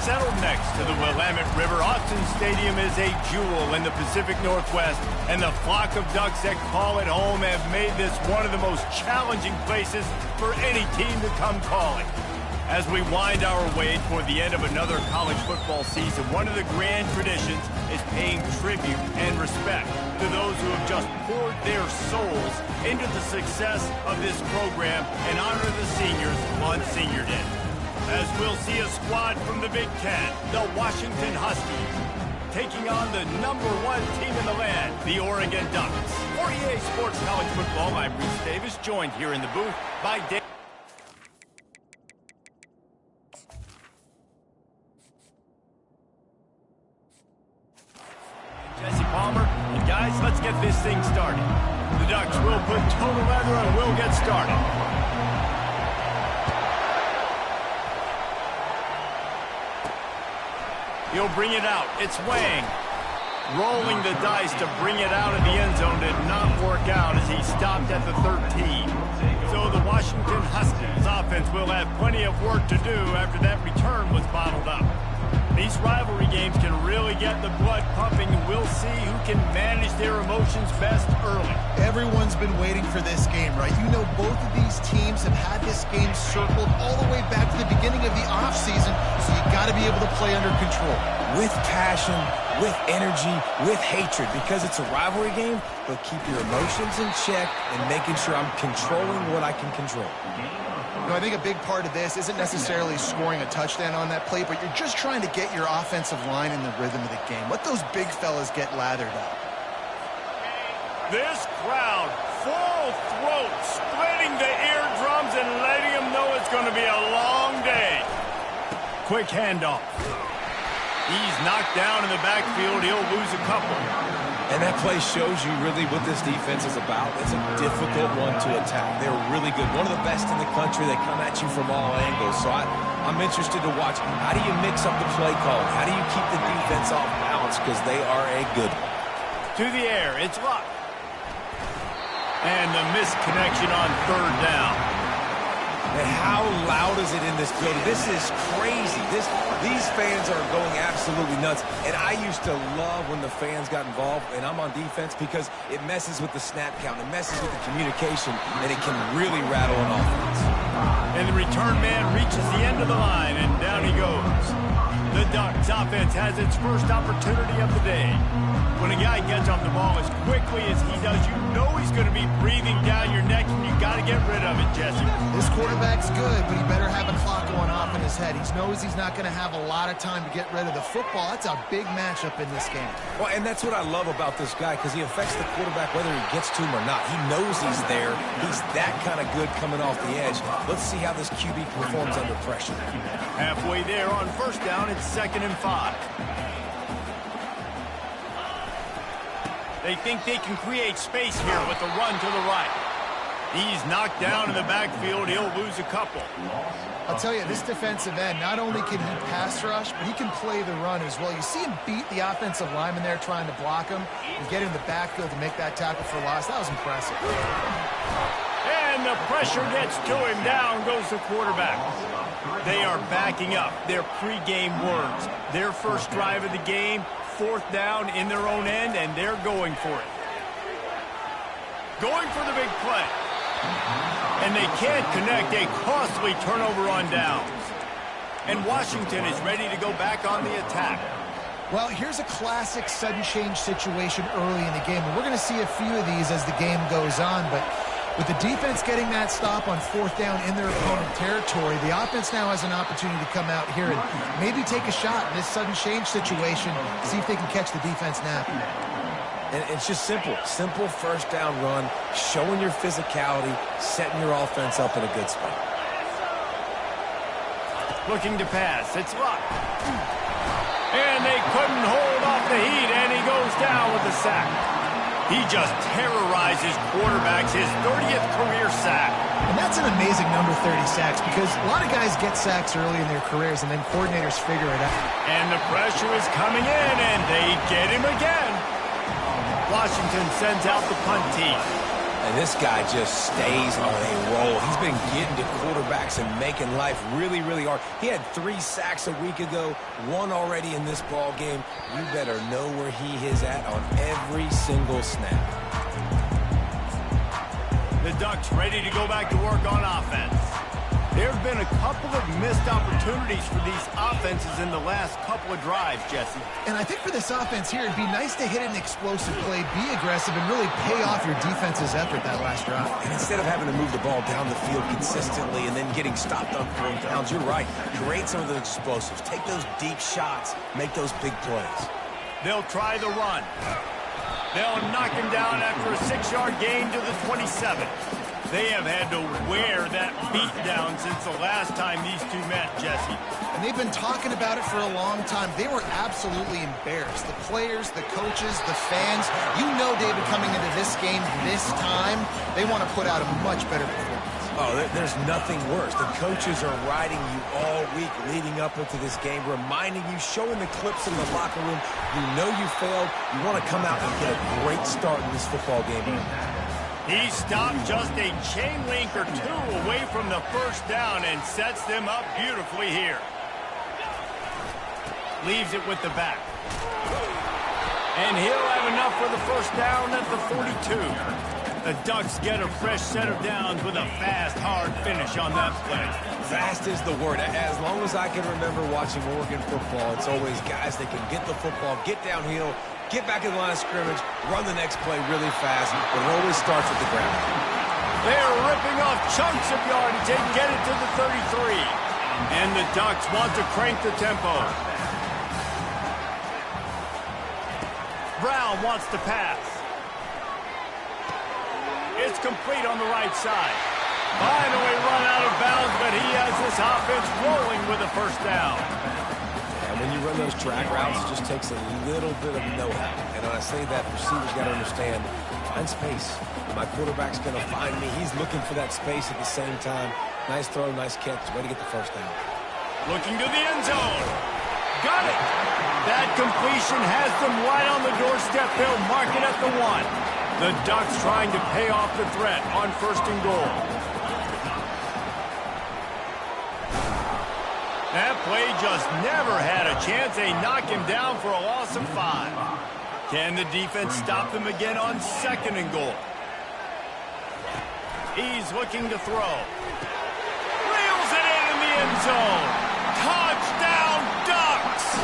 Settled next to the Willamette River, Autzen Stadium is a jewel in the Pacific Northwest, and the flock of Ducks that call it home have made this one of the most challenging places for any team to come calling. As we wind our way toward the end of another college football season, one of the grand traditions is paying tribute and respect to those who have just poured their souls into the success of this program and honor the seniors on Senior Day. As we'll see a squad from the Big Ten, the Washington Huskies, taking on the #1 team in the land, the Oregon Ducks. For EA Sports College Football, I'm Reese Davis, joined here in the booth by Dave. Jesse Palmer. And guys, let's get this thing started. The Ducks will put total leather and we'll get started. He'll bring it out. It's Wang. Rolling the dice to bring it out of the end zone did not work out as he stopped at the 13. So the Washington Huskies offense will have plenty of work to do after that return was bottled up. These rivalry games can really get the blood pumping, and we'll see who can manage their emotions best early. Everyone's been waiting for this game, right? You know, both of these teams have had this game circled all the way back to the beginning of the offseason, so you got to be able to play under control. With passion, with energy, with hatred, because it's a rivalry game, but keep your emotions in check and making sure I'm controlling what I can control. You know, I think a big part of this isn't necessarily scoring a touchdown on that play, but you're just trying to get your offensive line in the rhythm of the game. Let those big fellas get lathered up. This crowd, full throat, splitting the eardrums and letting them know it's going to be a long day. Quick handoff. He's knocked down in the backfield. He'll lose a couple. And that play shows you really what this defense is about. It's a difficult one to attack. They're really good. One of the best in the country. They come at you from all angles. So I'm interested to watch. How do you mix up the play calling? How do you keep the defense off balance? Because they are a good one. To the air. It's Luck. And the missed connection on third down. And how loud is it in this building? This is crazy. These fans are going absolutely nuts. And I used to love when the fans got involved, and I'm on defense, because it messes with the snap count. It messes with the communication, and it can really rattle an offense. And the return man reaches the end of the line, and down he goes. The Ducks offense has its first opportunity of the day. When a guy gets off the ball as quickly as he does, you know he's going to be breathing down your neck, and you got to get rid of it, Jesse. This quarterback's good, but he better have a clock going off in his head. He knows he's not going to have a lot of time to get rid of the football. That's a big matchup in this game. Well, and that's what I love about this guy, because he affects the quarterback whether he gets to him or not. He knows he's there. He's that kind of good coming off the edge. Let's see how this QB performs under pressure. Halfway there on first down, it's 2nd and 5. They think they can create space here with the run to the right. He's knocked down in the backfield. He'll lose a couple. I'll tell you, this defensive end, not only can he pass rush, but he can play the run as well. You see him beat the offensive lineman there trying to block him and get in the backfield to make that tackle for loss. That was impressive. And the pressure gets to him. Down goes the quarterback. They are backing up their pregame words. Their first drive of the game, 4th down in their own end, and they're going for it. Going for the big play. And they can't connect. A costly turnover on downs. And Washington is ready to go back on the attack. Well, here's a classic sudden change situation early in the game. And we're going to see a few of these as the game goes on, but with the defense getting that stop on 4th down in their opponent territory, the offense now has an opportunity to come out here and maybe take a shot in this sudden change situation, see if they can catch the defense napping. And it's just simple. Simple first down run, showing your physicality, setting your offense up in a good spot. Looking to pass. It's Luck. And they couldn't hold off the heat, and he goes down with the sack. He just terrorizes quarterbacks, his 30th career sack. And that's an amazing number, 30 sacks, because a lot of guys get sacks early in their careers, and then coordinators figure it out. And the pressure is coming in, and they get him again. Washington sends out the punt team. And this guy just stays on a roll. He's been getting to quarterbacks and making life really, really hard. He had 3 sacks a week ago, 1 already in this ball game. You better know where he is at on every single snap. The Ducks ready to go back to work on offense. There have been a couple of missed opportunities for these offenses in the last couple of drives, Jesse. And I think for this offense here, it'd be nice to hit an explosive play, be aggressive, and really pay off your defense's effort that last drive. And instead of having to move the ball down the field consistently and then getting stopped on 4th downs, you're right. Create some of those explosives. Take those deep shots. Make those big plays. They'll try the run. They'll knock him down after a 6-yard gain to the 27. They have had to wear that beat down since the last time these two met, Jesse. And they've been talking about it for a long time. They were absolutely embarrassed. The players, the coaches, the fans. You know, David, coming into this game this time, they want to put out a much better performance. Oh, there's nothing worse. The coaches are riding you all week leading up into this game, reminding you, showing the clips in the locker room. You know you failed. You want to come out and get a great start in this football game. He stopped just a chain link or 2 away from the first down and sets them up beautifully here. Leaves it with the back. And he'll have enough for the first down at the 42. The Ducks get a fresh set of downs with a fast, hard finish on that play. Fast is the word. As long as I can remember watching Oregon football, it's always guys that can get the football, get downhill, get back in the line of scrimmage, run the next play really fast, but it always starts with the ground. They're ripping off chunks of yardage. They get it to the 33. And the Ducks want to crank the tempo. Brown wants to pass. It's complete on the right side. Finally run out of bounds, but he has this offense rolling with a first down. And when you run those track routes, it just takes a little bit of know-how. And when I say that, receivers got to understand, find space. My quarterback's going to find me. He's looking for that space at the same time. Nice throw, nice catch. Way to get the first down. Looking to the end zone. Got it. That completion has them right on the doorstep. They'll mark it at the 1. The Ducks trying to pay off the threat on 1st and goal. That play just never had a chance. They knock him down for a loss of 5. Can the defense stop them again on 2nd and goal? He's looking to throw. Reels it in the end zone. Touchdown, Ducks!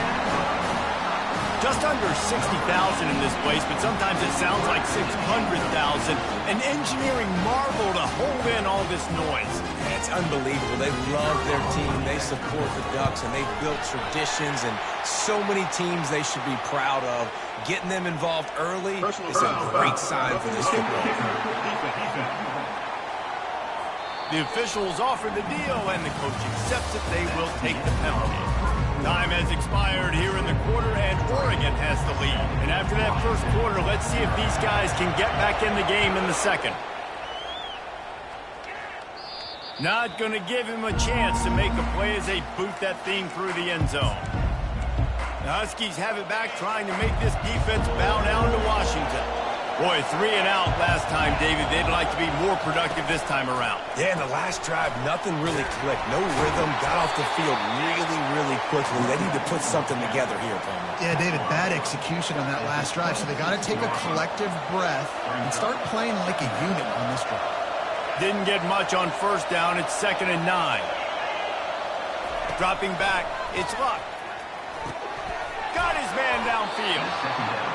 Just under 60,000 in this place, but sometimes it sounds like 600,000. An engineering marvel to hold in all this noise. It's unbelievable. They love their team. They support the Ducks, and they've built traditions and so many teams they should be proud of. Getting them involved early is a great sign for this football team. The officials offer the deal, and the coach accepts it. They will take the penalty. Time has expired here in the quarter, and Oregon has the lead. And after that first quarter, let's see if these guys can get back in the game in the second. Not going to give him a chance to make a play as they boot that thing through the end zone. The Huskies have it back, trying to make this defense bow down to Washington. Boy, 3 and out last time, David. They'd like to be more productive this time around. Yeah, in the last drive, nothing really clicked. No rhythm, got off the field really quickly. They need to put something together here, Palmer. Yeah, David, bad execution on that last drive, so they got to take a collective breath and start playing like a unit on this drive. Didn't get much on 1st down. It's 2nd and 9. Dropping back, it's Luck. Got his man downfield.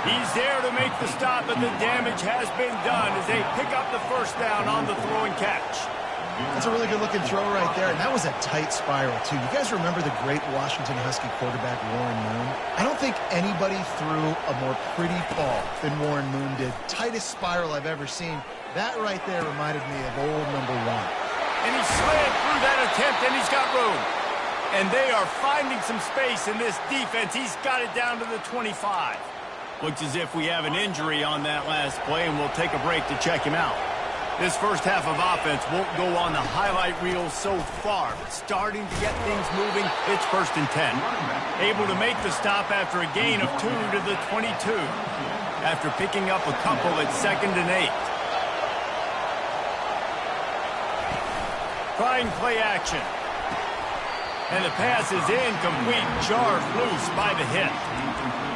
He's there to make the stop, but the damage has been done as they pick up the first down on the throw and catch. That's a really good-looking throw right there, and that was a tight spiral, too. You guys remember the great Washington Husky quarterback Warren Moon? I don't think anybody threw a more pretty ball than Warren Moon did. Tightest spiral I've ever seen. That right there reminded me of old number 1. And he slid through that attempt, and he's got room. And they are finding some space in this defense. He's got it down to the 25. Looks as if we have an injury on that last play, and we'll take a break to check him out. This first half of offense won't go on the highlight reel so far, but starting to get things moving, it's 1st and 10. Able to make the stop after a gain of 2 to the 22. After picking up a couple at 2nd and 8. trying play action. And the pass is incomplete, jarred loose by the hit.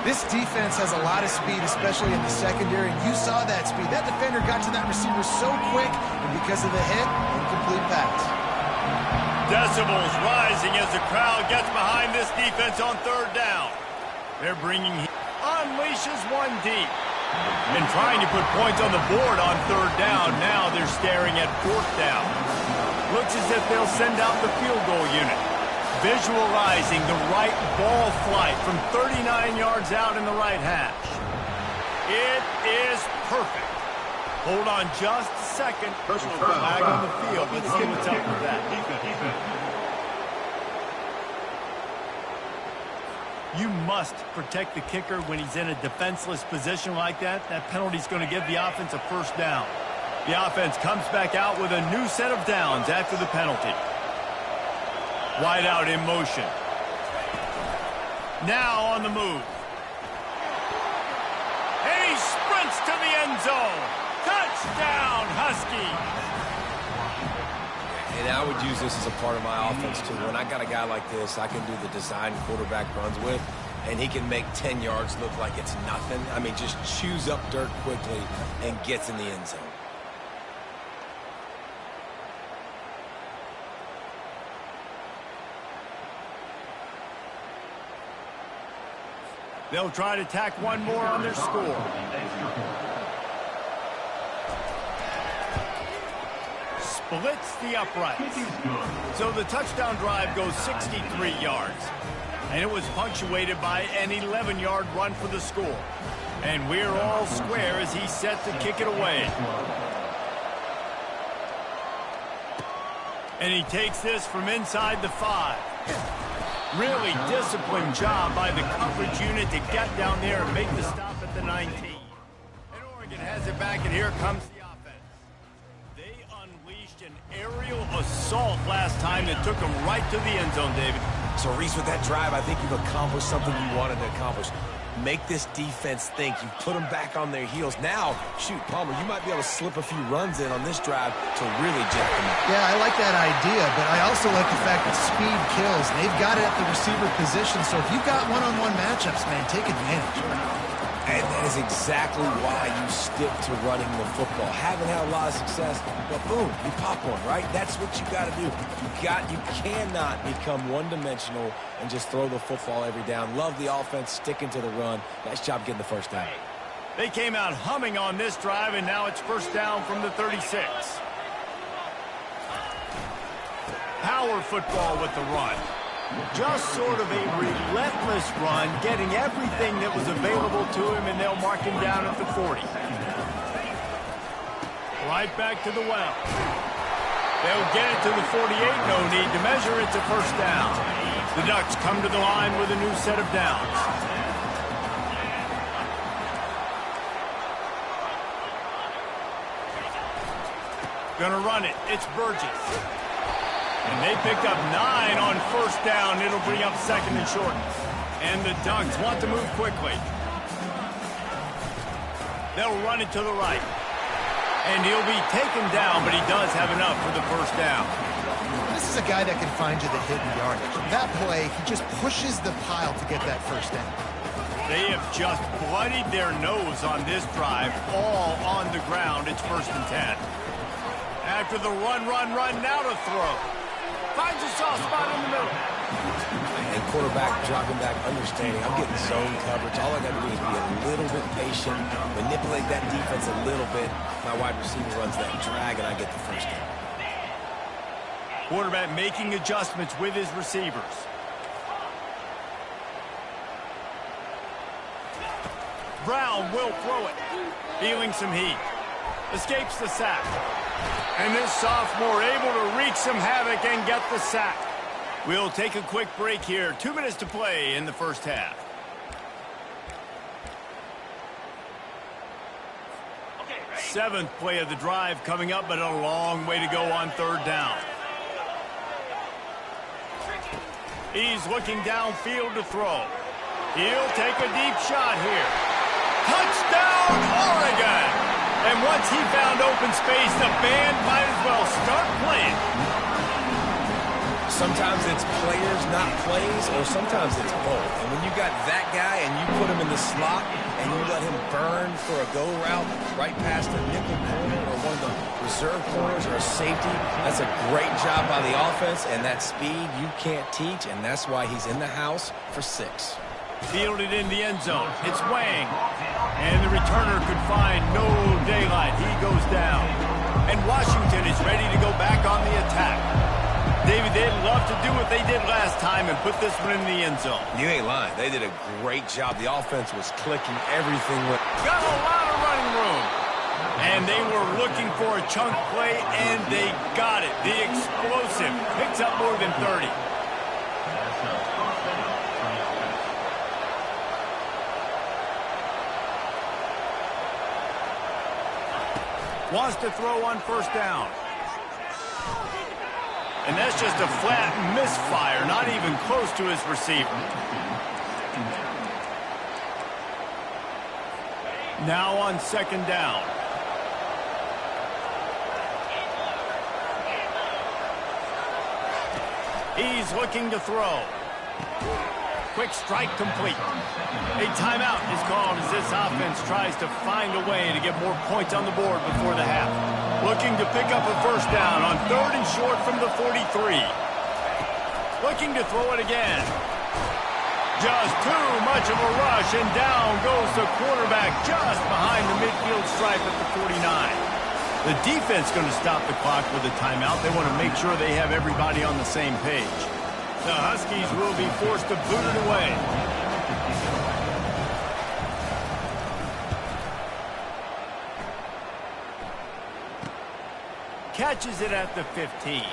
This defense has a lot of speed, especially in the secondary, and you saw that speed. That defender got to that receiver so quick, and because of the hit, incomplete pass. Decibels rising as the crowd gets behind this defense on third down. They're bringing unleashes one deep. And trying to put points on the board on third down. Now they're staring at fourth down. Looks as if they'll send out the field goal unit. Visualizing the right ball flight from 39 yards out in the right hash. It is perfect. Hold on just a second. Personal flag on the field. Let's see what's up with that. You must protect the kicker when he's in a defenseless position like that. That penalty's going to give the offense a first down. The offense comes back out with a new set of downs after the penalty. Wide out in motion. Now on the move. And he sprints to the end zone. Touchdown, Huskies. And I would use this as a part of my offense, too. When I got a guy like this, I can do the design quarterback runs with, and he can make 10 yards look like it's nothing. I mean, just chews up dirt quickly and gets in the end zone. They'll try to tack one more on their score. Splits the uprights. So the touchdown drive goes 63 yards. And it was punctuated by an 11-yard run for the score. And we're all square as he's set to kick it away. And he takes this from inside the 5. Really disciplined job by the coverage unit to get down there and make the stop at the 19. And Oregon has it back, and here comes the offense. They unleashed an aerial assault last time that took them right to the end zone, David. So, Reese, with that drive, I think you've accomplished something you wanted to accomplish. Make this defense think. You put them back on their heels. Now, shoot, Palmer, you might be able to slip a few runs in on this drive to really jack them up. Yeah, I like that idea, but I also like the fact that speed kills. They've got it at the receiver position, so if you've got one-on-one matchups, man, take advantage. And that is exactly why you stick to running the football. Haven't had a lot of success, but boom, you pop one, right? That's what you got to do. You cannot become one-dimensional and just throw the football every down. Love the offense, sticking to the run. Nice job getting the first down. They came out humming on this drive, and now it's first down from the 36. Power football with the run. Just sort of a relentless run, getting everything that was available to him, and they'll mark him down at the 40. Right back to the well. They'll get it to the 48. No need to measure. It's a first down. The Ducks come to the line with a new set of downs. Gonna run it. It's Burgess. And they picked up 9 on first down. It'll bring up second and short. And the Ducks want to move quickly. They'll run it to the right. And he'll be taken down, but he does have enough for the first down. This is a guy that can find you the hidden yardage. That play, he just pushes the pile to get that first down. They have just bloodied their nose on this drive, all on the ground. It's first and 10. After the run, now to throw. Finds a soft spot in the middle. And quarterback dropping back, understanding. I'm getting zone coverage. All I got to do is be a little bit patient, manipulate that defense a little bit. My wide receiver runs that drag, and I get the first down. Quarterback making adjustments with his receivers. Brown will throw it. Feeling some heat. Escapes the sack. And this sophomore able to wreak some havoc and get the sack. We'll take a quick break here. 2 minutes to play in the first half. Seventh play of the drive coming up, but a long way to go on third down. He's looking downfield to throw. He'll take a deep shot here. Touchdown, Oregon! And once he found open space, the band might as well start playing. Sometimes it's players, not plays, or sometimes it's both. And when you got that guy and you put him in the slot and you let him burn for a go route right past the nickel corner or one of the reserve corners or a safety, that's a great job by the offense, and that speed you can't teach, and that's why he's in the house for 6. Fielded in the end zone. It's Wang. And the returner could find no daylight. He goes down. And Washington is ready to go back on the attack. David, they'd love to do what they did last time and put this one in the end zone. You ain't lying. They did a great job. The offense was clicking. Everything went. Got a lot of running room. And they were looking for a chunk play, and they got it. The explosive picks up more than 30. Wants to throw on first down. And that's just a flat misfire, not even close to his receiver. Now on second down. He's looking to throw. Quick strike complete. A timeout is called as this offense tries to find a way to get more points on the board before the half. Looking to pick up a first down on 3rd and short from the 43. Looking to throw it again. Just too much of a rush, and down goes the quarterback just behind the midfield stripe at the 49. The defense going to stop the clock with a timeout. They want to make sure they have everybody on the same page. The Huskies will be forced to boot it away. Catches it at the 15.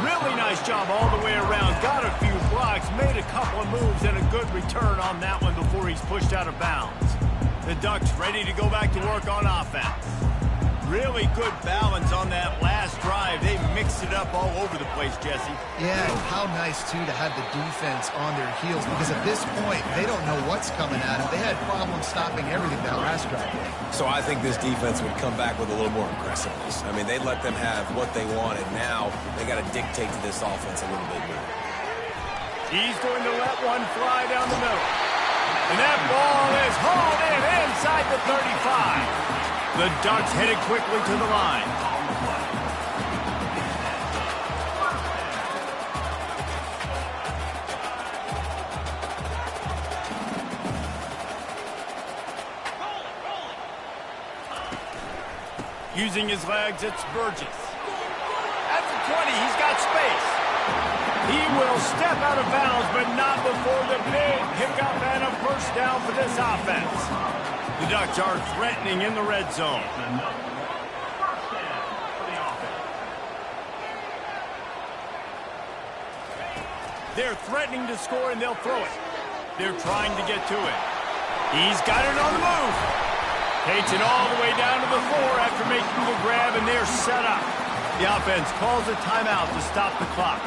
Really nice job all the way around. Got a few blocks, made a couple of moves, and a good return on that one before he's pushed out of bounds. The Ducks ready to go back to work on offense. Really good balance on that last drive. They mixed it up all over the place, Jesse. Yeah, and how nice, too, to have the defense on their heels, because at this point, they don't know what's coming at them. They had problems stopping everything that last drive. So I think this defense would come back with a little more aggressiveness. I mean, they'd let them have what they wanted. Now they got to dictate to this offense a little bit more. He's going to let one fly down the middle. And that ball is hauled in inside the 35. The Ducks headed quickly to the line. Using his legs, it's Burgess. At the 20, he's got space. He will step out of bounds, but not before the big pickup and a first down for this offense. The Ducks are threatening in the red zone. They're threatening to score, and they'll throw it. They're trying to get to it. He's got it on the move. Takes it all the way down to the 4 after making the grab, and they're set up. The offense calls a timeout to stop the clock.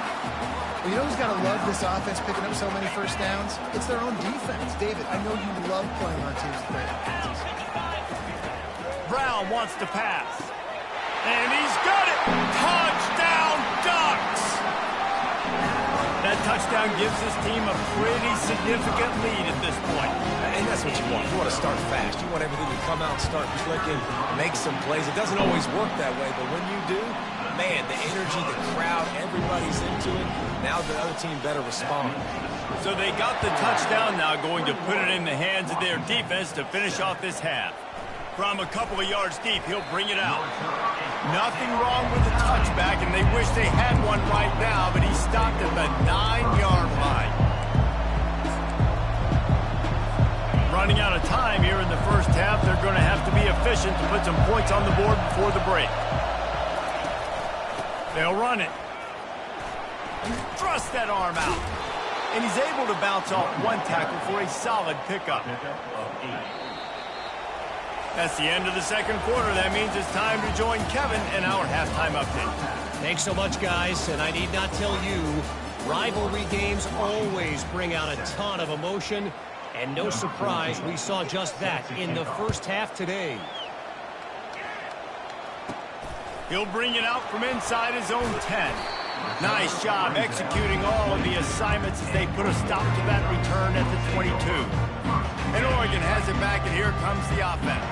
Well, you know who's got to love this offense picking up so many first downs? It's their own defense. David, I know you love playing on teams with great offenses. Brown wants to pass. And he's got it! Touchdown, Ducks! That touchdown gives this team a pretty significant lead at this point. And that's what you want. You want to start fast. You want everything to come out, start clicking, make some plays. It doesn't always work that way, but when you do, man, the energy, the crowd, everybody's into it. Now the other team better respond. So they got the touchdown now, going to put it in the hands of their defense to finish off this half. From a couple of yards deep, he'll bring it out. Nothing wrong with the touchback, and they wish they had one right now, but he stopped at the 9-yard line. Running out of time here in the first half, they're going to have to be efficient to put some points on the board before the break. They'll run it. Thrust that arm out. And he's able to bounce off one tackle for a solid pickup. That's the end of the second quarter. That means it's time to join Kevin in our halftime update. Thanks so much, guys. And I need not tell you, rivalry games always bring out a ton of emotion. And no surprise, we saw just that in the first half today. He'll bring it out from inside his own 10. Nice job executing all of the assignments as they put a stop to that return at the 22. And Oregon has it back, and here comes the offense.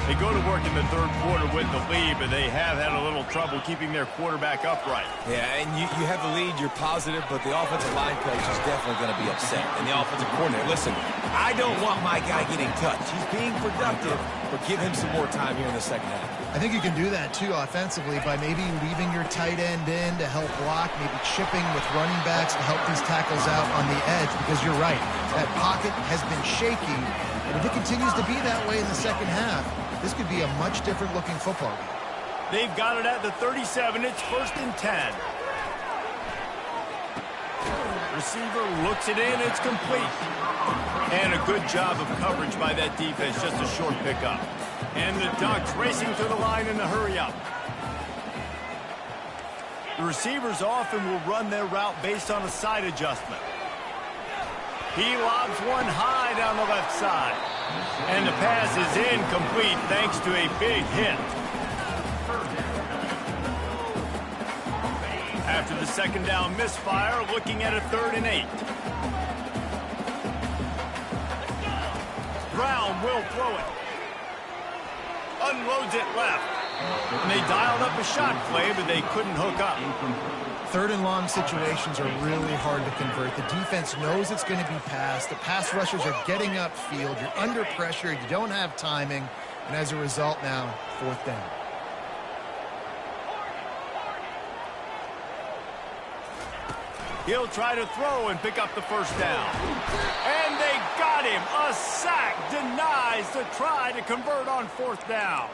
They go to work in the third quarter with the lead, but they have had a little trouble keeping their quarterback upright. Yeah, and you have the lead, you're positive, but the offensive line coach is definitely going to be upset. And the offensive coordinator, listen, I don't want my guy getting touched. He's being productive, but give him some more time here in the second half. I think you can do that, too, offensively, by maybe leaving your tight end in to help block, maybe chipping with running backs to help these tackles out on the edge, because you're right, that pocket has been shaky, and if it continues to be that way in the second half, this could be a much different looking football game. They've got it at the 37. It's 1st and 10. Receiver looks it in. It's complete. And a good job of coverage by that defense. Just a short pickup. And the Ducks racing to the line in the hurry-up. The receivers often will run their route based on a side adjustment. He lobs one high down the left side. And the pass is incomplete thanks to a big hit. After the second down misfire, looking at a 3rd and 8. Brown will throw it. Unloads it left. And they dialed up a shot play, but they couldn't hook up. 3rd and long situations are really hard to convert. The defense knows it's going to be passed. The pass rushers are getting upfield. You're under pressure. You don't have timing. And as a result now, 4th down. He'll try to throw and pick up the 1st down. And they got him. A sack denies the try to convert on 4th down.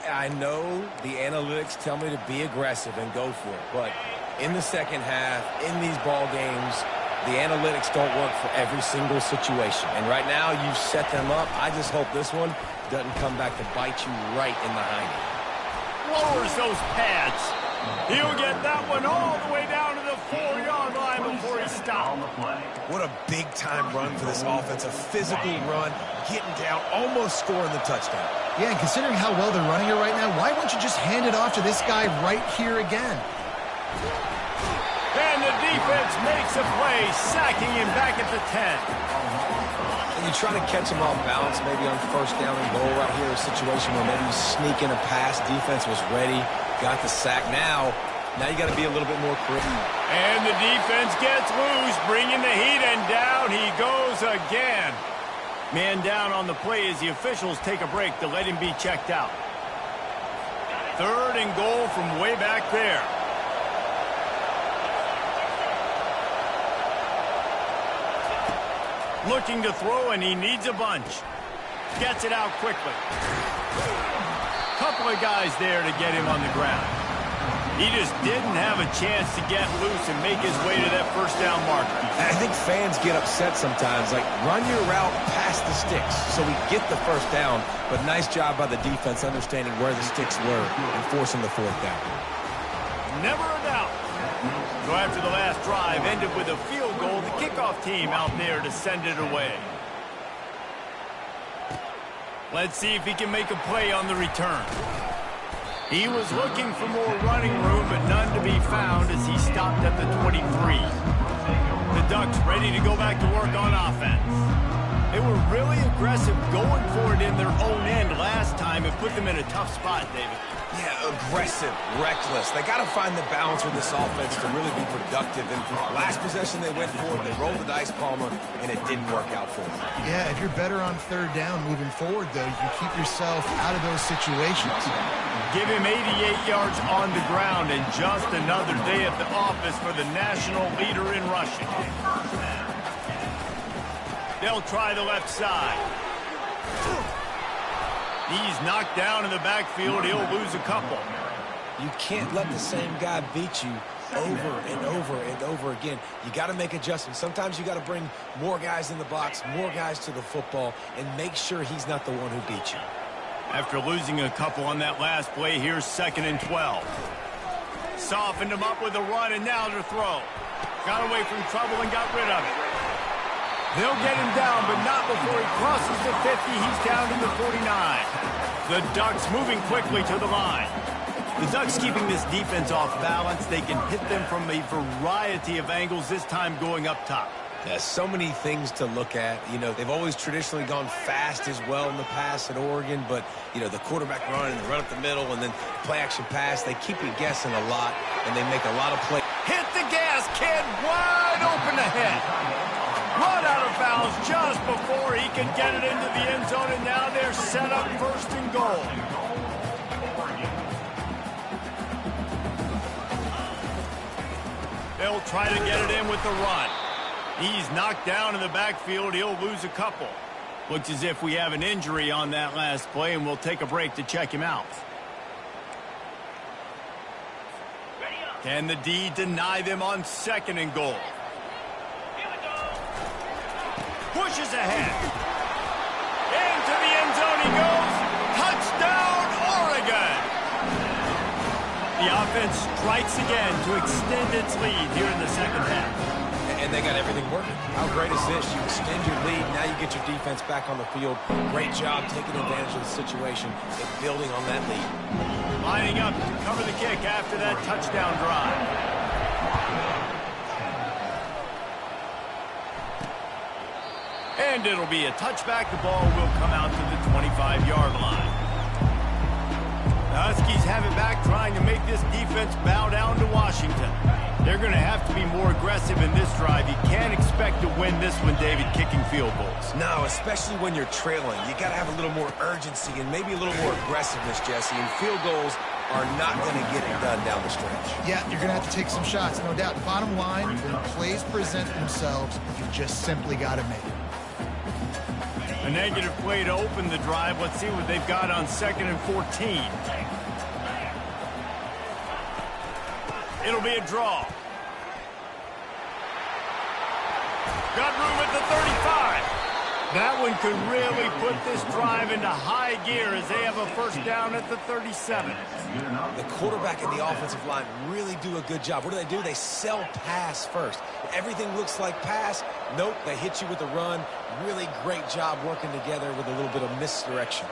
I know the analytics tell me to be aggressive and go for it, but in the second half, in these ball games, the analytics don't work for every single situation. And right now, you've set them up. I just hope this one doesn't come back to bite you right in the hind. Lowers those pads. He'll get that one all the way down to the 4-yard line before he stops. What a big-time run for this offense. A physical run, getting down, almost scoring the touchdown. Yeah, and considering how well they're running it right now, why won't you just hand it off to this guy right here again? And the defense makes a play, sacking him back at the 10. And you try to catch him off balance, maybe on 1st down and goal right here, a situation where maybe you sneak in a pass, defense was ready, got the sack. Now you got to be a little bit more creative. And the defense gets loose, bringing the heat, and down he goes again. Man down on the play as the officials take a break to let him be checked out. 3rd and goal from way back there. Looking to throw, and he needs a bunch. Gets it out quickly. Couple of guys there to get him on the ground. He just didn't have a chance to get loose and make his way to that 1st down marker. I think fans get upset sometimes. Like, run your route past the sticks so we get the 1st down. But nice job by the defense understanding where the sticks were and forcing the 4th down. Never a doubt. So after the last drive ended with a field goal, the kickoff team out there to send it away. Let's see if he can make a play on the return. He was looking for more running room, but none to be found as he stopped at the 23. The Ducks ready to go back to work on offense. They were really aggressive going for it in their own end last time. It put them in a tough spot, David. Yeah, aggressive, reckless. They got to find the balance with this offense to really be productive. And last possession they went for it, they rolled the dice, Palmer, and it didn't work out for them. Yeah, if you're better on 3rd down moving forward, though, you can keep yourself out of those situations. Give him 88 yards on the ground, and just another day at the office for the national leader in rushing. They'll try the left side. He's knocked down in the backfield. He'll lose a couple. You can't let the same guy beat you over and over and over again. You got to make adjustments. Sometimes you got to bring more guys in the box, more guys to the football, and make sure he's not the one who beat you. After losing a couple on that last play, here's 2nd and 12. Softened him up with a run, and now to throw. Got away from trouble and got rid of it. They'll get him down, but not before he crosses the 50. He's down to the 49. The Ducks moving quickly to the line. The Ducks keeping this defense off balance. They can hit them from a variety of angles, this time going up top. Yeah, so many things to look at. You know, they've always traditionally gone fast as well in the past at Oregon, but, you know, the quarterback run and the run up the middle and then play-action pass, they keep you guessing a lot, and they make a lot of plays. Hit the gas, kid, wide open ahead. Run out of bounds just before he could get it into the end zone, and now they're set up first and goal. They'll try to get it in with the run. He's knocked down in the backfield. He'll lose a couple. Looks as if we have an injury on that last play, and we'll take a break to check him out. Can the D deny them on second and goal? Pushes ahead. Into the end zone he goes. Touchdown, Oregon! The offense strikes again to extend its lead here in the second half. And they got everything working. How great is this? You extend your lead, now you get your defense back on the field. Great job taking advantage of the situation and building on that lead. Lining up to cover the kick after that touchdown drive. And it'll be a touchback. The ball will come out to the 25-yard line. The Huskies have it back, trying to make this defense bow down to Washington. They're going to have to be more aggressive in this drive. You can't expect to win this one, David, kicking field goals. No, especially when you're trailing. You got to have a little more urgency and maybe a little more aggressiveness, Jesse. And field goals are not going to get it done down the stretch. Yeah, you're going to have to take some shots, no doubt. Bottom line, when plays present themselves, you just simply got to make it. A negative play to open the drive. Let's see what they've got on 2nd and 14. It'll be a draw. Got room at the 35. That one could really put this drive into high gear as they have a first down at the 37. The quarterback and the offensive line really do a good job. What do? They sell pass first. Everything looks like pass. Nope, they hit you with the run. Really great job working together with a little bit of misdirection.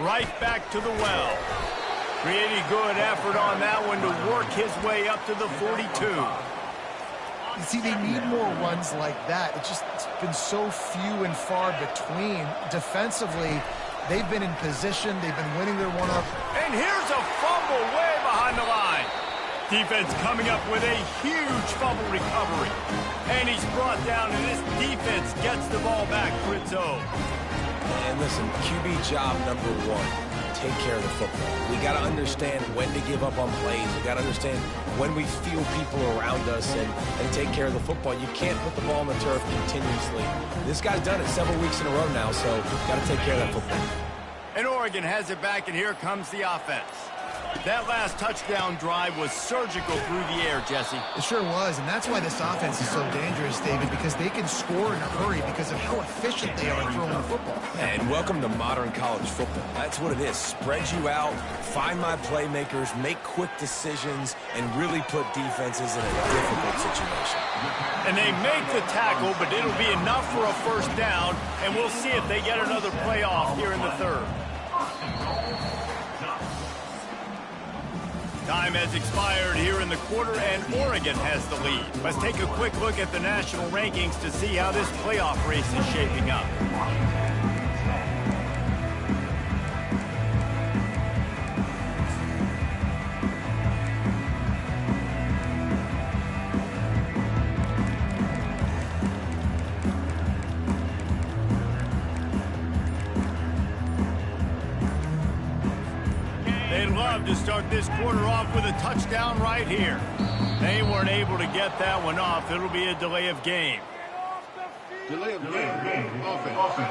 Right back to the well. Pretty good effort on that one to work his way up to the 42. You see, they need more runs like that. It's been so few and far between. Defensively, they've been in position. They've been winning their one-up. And here's a fumble way behind the line. Defense coming up with a huge fumble recovery. And he's brought down, and this defense gets the ball back for its own. And listen, QB job number one, take care of the football. We got to understand when to give up on plays. We got to understand when we feel people around us and take care of the football. You can't put the ball on the turf continuously. This guy's done it several weeks in a row now, so got to take care of that football. And Oregon has it back, and here comes the offense. That last touchdown drive was surgical through the air, Jesse. It sure was, and that's why this offense is so dangerous, David, because they can score in a hurry because of how efficient they are throwing the football. And welcome to modern college football. That's what it is. Spread you out, find my playmakers, make quick decisions, and really put defenses in a difficult situation. And they make the tackle, but it'll be enough for a first down, and we'll see if they get another play off here in the third. Time has expired here in the quarter, and Oregon has the lead. Let's take a quick look at the national rankings to see how this playoff race is shaping up. To start this quarter off with a touchdown right here. They weren't able to get that one off. It'll be a delay of game. Delay of game. Offense.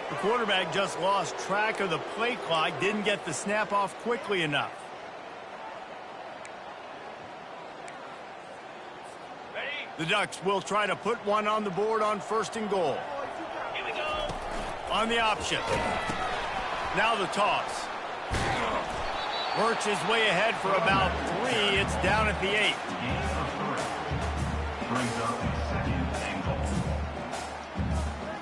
The quarterback just lost track of the play clock, didn't get the snap off quickly enough. The Ducks will try to put one on the board on 1st and goal. Here we go. On the option. Now the toss. Works his way ahead for about 3. It's down at the 8.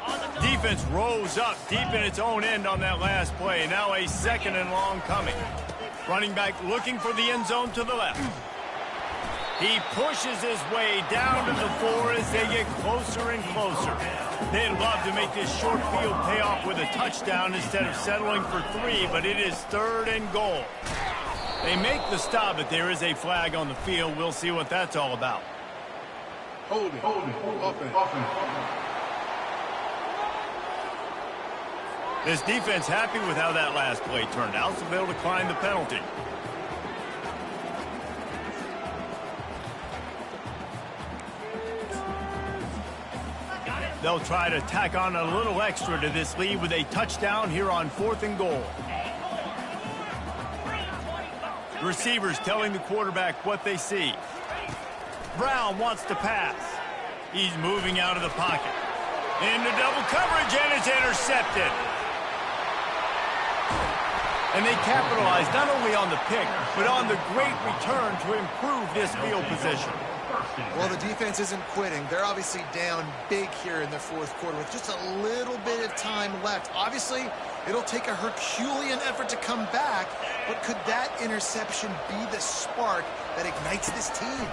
On defense rose up deep in its own end on that last play. Now a second and long coming. Running back looking for the end zone to the left. He pushes his way down to the 4 as they get closer and closer. They'd love to make this short field pay off with a touchdown instead of settling for 3, but it is 3rd and goal. They make the stop, but there is a flag on the field. We'll see what that's all about. Holding, offense. This defense happy with how that last play turned out, so they'll decline the penalty. They'll try to tack on a little extra to this lead with a touchdown here on 4th and goal. The receivers telling the quarterback what they see. Brown wants to pass. He's moving out of the pocket. Into double coverage, and it's intercepted. And they capitalize not only on the pick, but on the great return to improve this field position. Well, the defense isn't quitting. They're obviously down big here in the 4th quarter with just a little bit of time left. Obviously, it'll take a Herculean effort to come back, but could that interception be the spark that ignites this team?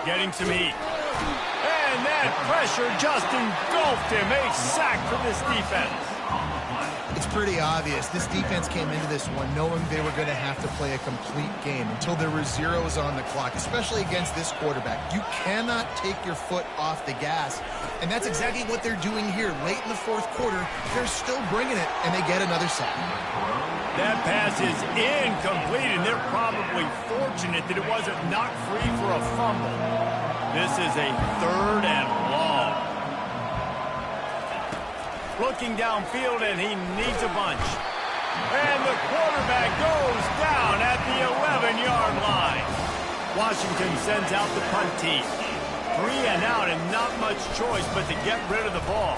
Getting some heat. And that pressure just engulfed him. A sack for this defense. It's pretty obvious. This defense came into this one knowing they were going to have to play a complete game until there were zeros on the clock, especially against this quarterback. You cannot take your foot off the gas, and that's exactly what they're doing here. Late in the 4th quarter, they're still bringing it, and they get another sack. That pass is incomplete, and they're probably fortunate that it wasn't knocked free for a fumble. This is a 3rd and long. Looking downfield, and he needs a bunch. And the quarterback goes down at the 11-yard line. Washington sends out the punt team. 3 and out, and not much choice but to get rid of the ball.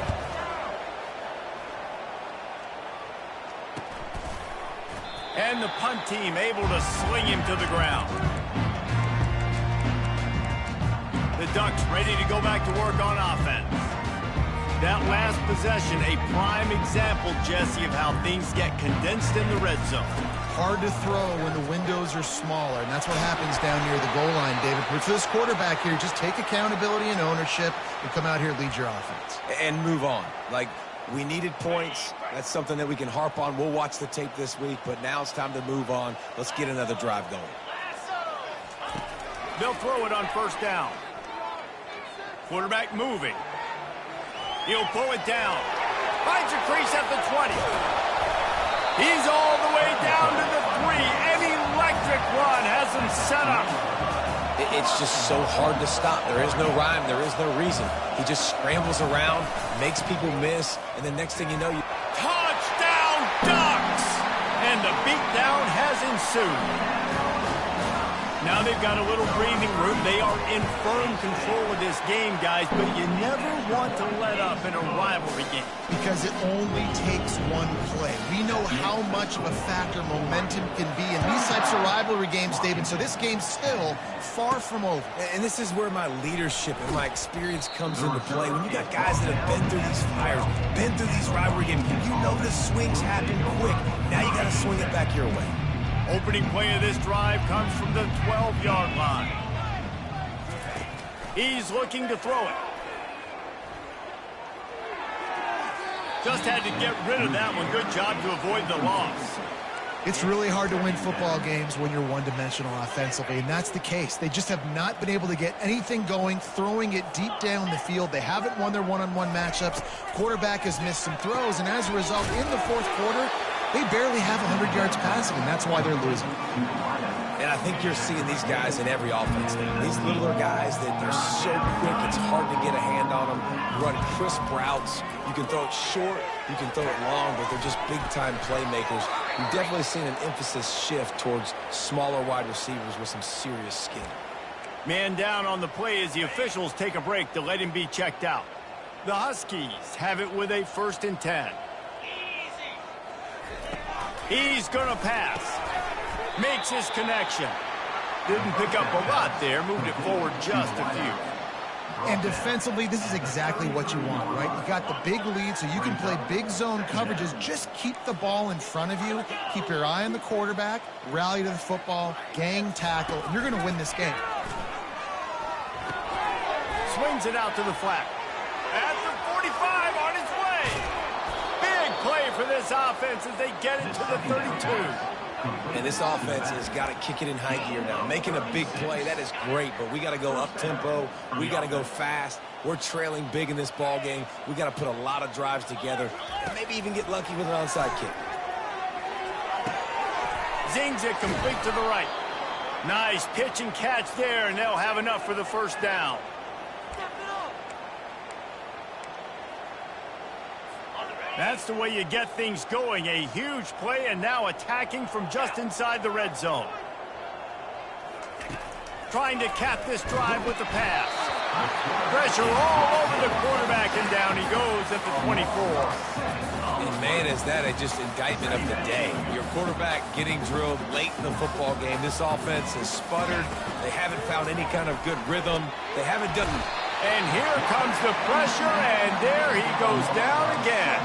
And the punt team able to sling him to the ground. The Ducks ready to go back to work on offense. That last possession, a prime example, Jesse, of how things get condensed in the red zone. Hard to throw when the windows are smaller, and that's what happens down near the goal line, David. But for this quarterback here, just take accountability and ownership and come out here and lead your offense. And move on. Like, we needed points. That's something that we can harp on. We'll watch the tape this week, but now it's time to move on. Let's get another drive going. They'll throw it on 1st down. Quarterback moving. He'll pull it down. Finds a crease at the 20. He's all the way down to the 3. An electric run has him set up. It's just so hard to stop. There is no rhyme. There is no reason. He just scrambles around, makes people miss, and the next thing you know, you... Touchdown, Ducks! And the beatdown has ensued. Now they've got a little breathing room. They are in firm control of this game, guys, but you never want to let up in a rivalry game. Because it only takes one play. We know how much of a factor momentum can be in these types of rivalry games, David, so this game's still far from over. And this is where my leadership and my experience comes into play. When you got guys that have been through these fires, been through these rivalry games, you know the swings happen quick. Now you got to swing it back your way. Opening play of this drive comes from the 12-yard line. He's looking to throw it. Just had to get rid of that one. Good job to avoid the loss. It's really hard to win football games when you're one-dimensional offensively, and that's the case. They just have not been able to get anything going, throwing it deep down the field. They haven't won their one-on-one matchups. Quarterback has missed some throws, and as a result, in the 4th quarter, they barely have 100 yards passing, and that's why they're losing. And I think you're seeing these guys in every offense now. These littler guys that they're so quick, it's hard to get a hand on them. You run crisp routes. You can throw it short, you can throw it long, but they're just big-time playmakers. You've definitely seen an emphasis shift towards smaller wide receivers with some serious skill. Man down on the play as the officials take a break to let him be checked out. The Huskies have it with a 1st and 10. He's going to pass. Makes his connection. Didn't pick up a lot there. Moved it forward just a few. And defensively, this is exactly what you want, right? You got the big lead, so you can play big zone coverages. Just keep the ball in front of you. Keep your eye on the quarterback. Rally to the football. Gang tackle. And you're going to win this game. Swings it out to the flat. At the 45 on its way. Big play for this offense as they get it to the 32. And this offense has got to kick it in high gear now. Making a big play, that is great, but we got to go up-tempo. We got to go fast. We're trailing big in this ball game. We got to put a lot of drives together and maybe even get lucky with an onside kick. Zings it complete to the right. Nice pitch and catch there, and they'll have enough for the first down. That's the way you get things going. A huge play, and now attacking from just inside the red zone. Trying to cap this drive with the pass. Pressure all over the quarterback, and down he goes at the 24. And man, is that just indictment of the day. Your quarterback getting drilled late in the football game. This offense has sputtered. They haven't found any kind of good rhythm. They haven't done... And here comes the pressure, and there he goes down again.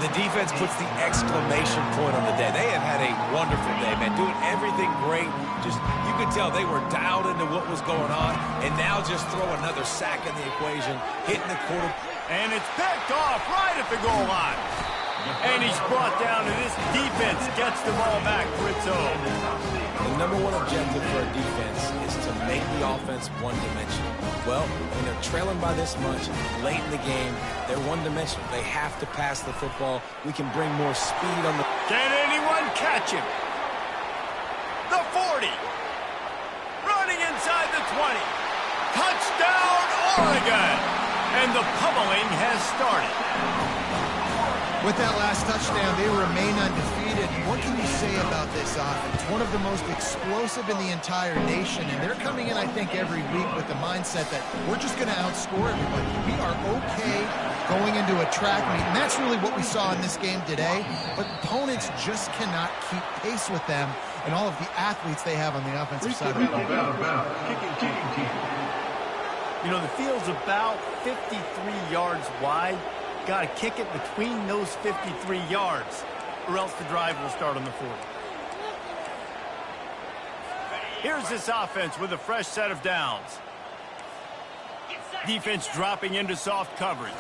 The defense puts the exclamation point on the day. They have had a wonderful day, man. Doing everything great. Just, you could tell they were dialed into what was going on, and now just throw another sack in the equation, hitting the quarter. And it's picked off right at the goal line. And he's brought down, and this defense gets the ball back for its own. The number one objective for a defense is to make the offense one-dimensional. Well, when they're trailing by this much, late in the game, they're one-dimensional. They have to pass the football. We can bring more speed on the... Can anyone catch him? The 40. Running inside the 20. Touchdown, Oregon! And the pummeling has started. With that last touchdown, they remain undefeated. What can you say about this offense? One of the most explosive in the entire nation, and they're coming in, I think, every week with the mindset that we're just going to outscore everybody. We are okay going into a track meet, and that's really what we saw in this game today. But opponents just cannot keep pace with them and all of the athletes they have on the offensive side. You know, the field's about 53 yards wide. Got to kick it between those 53 yards, or else the drive will start on the 40. Here's this offense with a fresh set of downs. Defense dropping into soft coverage.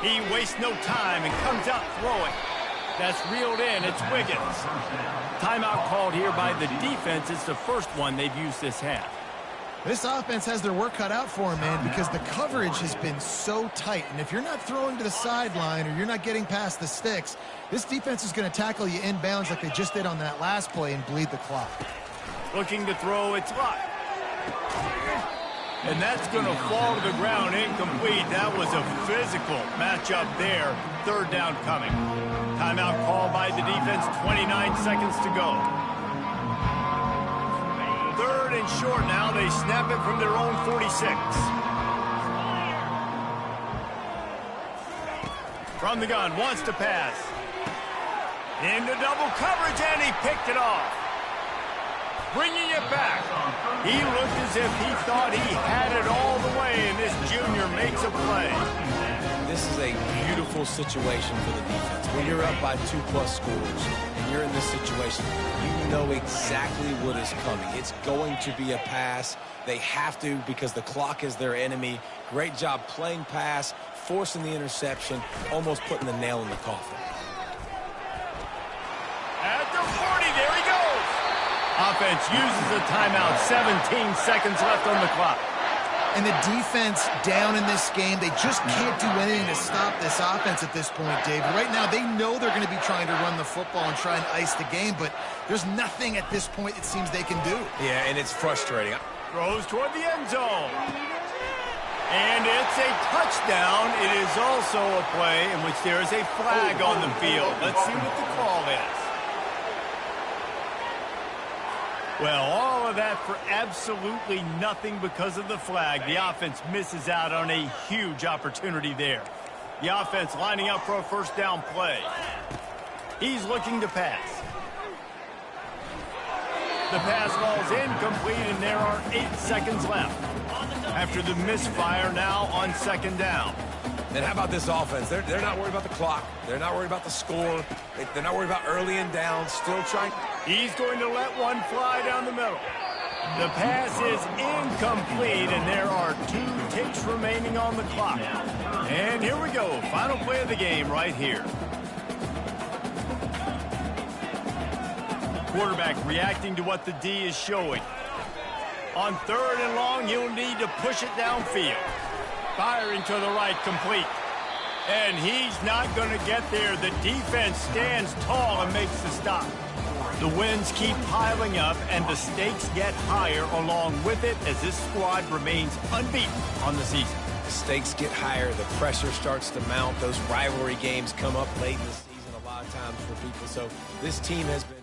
He wastes no time and comes out throwing. That's reeled in. It's Wiggins. Timeout called here by the defense. It's the first one they've used this half. This offense has their work cut out for them, man, because the coverage has been so tight. And if you're not throwing to the sideline or you're not getting past the sticks, this defense is going to tackle you inbounds like they just did on that last play and bleed the clock. Looking to throw, it's locked. And that's going to fall to the ground incomplete. That was a physical matchup there. Third down coming. Timeout called by the defense, 29 seconds to go. Third and short now. They snap it from their own 46. From the gun, wants to pass. Into double coverage, and he picked it off. Bringing it back. He looked as if he thought he had it all the way, and this junior makes a play. This is a beautiful situation for the defense. When you're up by 2+ scores and you're in this situation, you know exactly what is coming. It's going to be a pass. They have to because the clock is their enemy. Great job playing pass, forcing the interception, almost putting the nail in the coffin. At the 40, there he goes. Offense uses a timeout. 17 seconds left on the clock. And the defense down in this game, they just can't do anything to stop this offense at this point, Dave. Right now, they know they're going to be trying to run the football and try and ice the game, but there's nothing at this point it seems they can do. Yeah, and it's frustrating. Throws toward the end zone. And it's a touchdown. It is also a play in which there is a flag on the field. Let's see what the call is. Well, all of that for absolutely nothing because of the flag. The offense misses out on a huge opportunity there. The offense lining up for a first down play. He's looking to pass. The pass falls incomplete, and there are 8 seconds left. after the misfire now on second down. And how about this offense? They're not worried about the clock. They're not worried about the score. They're not worried about early and down. Still trying. He's going to let one fly down the middle. The pass is incomplete, and there are 2 ticks remaining on the clock. And here we go. Final play of the game right here. Quarterback reacting to what the D is showing. On 3rd and long, he'll need to push it downfield. Firing to the right, complete. And he's not going to get there. The defense stands tall and makes the stop. The wins keep piling up, and the stakes get higher along with it as this squad remains unbeaten on the season. The stakes get higher. The pressure starts to mount. Those rivalry games come up late in the season a lot of times for people. So this team has been